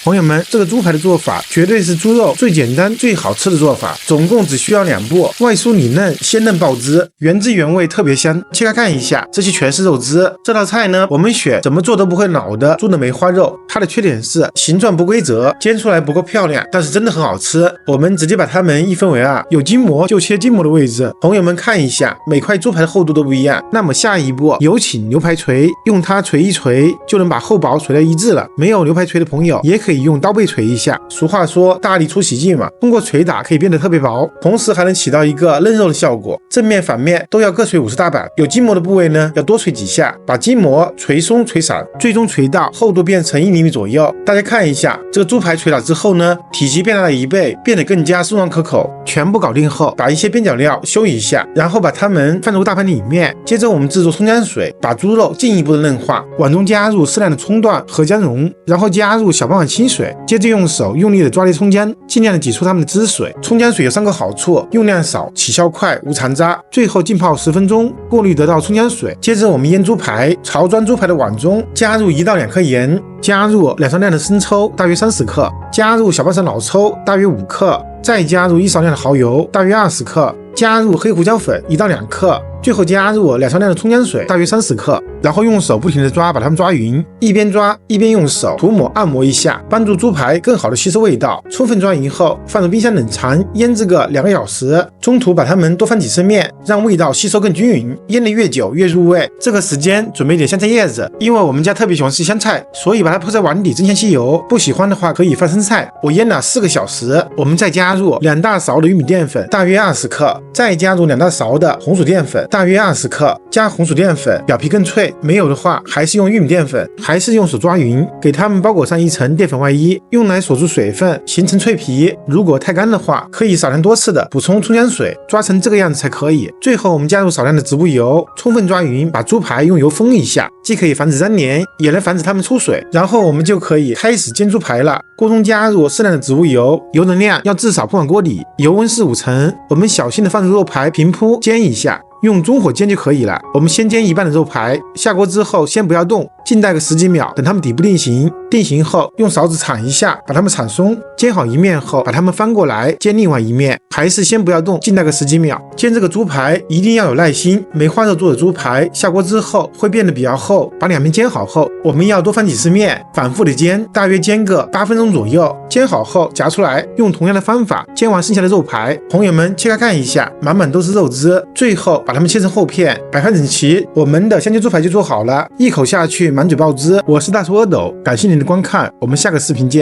朋友们，这个猪排的做法绝对是猪肉最简单最好吃的做法，总共只需要2步，外酥里嫩，鲜嫩爆汁，原汁原味，特别香。切开看一下，这些全是肉汁。这道菜呢，我们选怎么做都不会老的猪的梅花肉，它的缺点是形状不规则，煎出来不够漂亮，但是真的很好吃。我们直接把它们一分为2，有筋膜就切筋膜的位置。朋友们看一下，每块猪排的厚度都不一样。那么下一步，有请牛排锤，用它锤一锤，就能把厚薄锤到一致了。没有牛排锤的朋友，也可以用刀背锤一下。俗话说大力出奇迹嘛，通过锤打可以变得特别薄，同时还能起到一个嫩肉的效果。正面反面都要各锤50大板，有筋膜的部位呢，要多锤几下，把筋膜锤松锤散，最终锤到厚度变成1厘米左右。大家看一下，这个猪排锤打之后呢，体积变大了1倍，变得更加松软可口。全部搞定后，把一些边角料修一下，然后把它们放入大盘里面。接着我们制作葱姜水，把猪肉进一步的嫩化，碗中加入适量的葱段和姜蓉，然后加入小半碗清水，接着用手用力的抓捏葱姜，尽量的挤出它们的汁水。葱姜水有3个好处：用量少、起效快、无残渣。最后浸泡10分钟，过滤得到葱姜水。接着我们腌猪排，朝装猪排的碗中加入1到2颗盐，加入2勺量的生抽，大约30克，加入小半勺老抽，大约5克，再加入1勺量的蚝油，大约20克，加入黑胡椒粉1到2克，最后加入2勺量的葱姜水，大约30克，然后用手不停的抓，把它们抓匀，一边抓一边用手涂抹按摩一下，帮助猪排更好的吸收味道。充分抓匀后，放入冰箱冷藏，腌制个2个小时。中途把它们多翻几次面，让味道吸收更均匀，腌得越久越入味。这个时间准备点香菜叶子，因为我们家特别喜欢吃香菜，所以把它铺在碗里增香吸油。不喜欢的话可以放生菜。我腌了4个小时，我们再加入2大勺的玉米淀粉，大约20克，再加入2大勺的红薯淀粉，大约20克，加红薯淀粉，表皮更脆。没有的话，还是用玉米淀粉，还是用手抓匀，给它们包裹上一层淀粉外衣，用来锁住水分，形成脆皮。如果太干的话，可以少量多次的补充葱姜水，抓成这个样子才可以。最后我们加入少量的植物油，充分抓匀，把猪排用油封一下，既可以防止粘连，也能防止它们出水。然后我们就可以开始煎猪排了。锅中加入适量的植物油，油的量要至少铺满锅底，油温是5成。我们小心的放入肉排平铺煎一下，用中火煎就可以了。我们先煎一半的肉排，下锅之后先不要动，静待个10几秒，等它们底部定型。定型后用勺子铲一下，把它们铲松。煎好一面后，把它们翻过来煎另外一面，还是先不要动，静待个10几秒。煎这个猪排一定要有耐心，梅花肉做的猪排下锅之后会变得比较厚。把2面煎好后，我们要多翻几次面，反复的煎，大约煎个8分钟左右。煎好后夹出来，用同样的方法煎完剩下的肉排。朋友们切开看一下，满满都是肉汁。最后把它们切成厚片，摆放整齐，我们的香煎猪排就做好了，一口下去满嘴爆汁。我是大厨阿斗，感谢您的观看，我们下个视频见。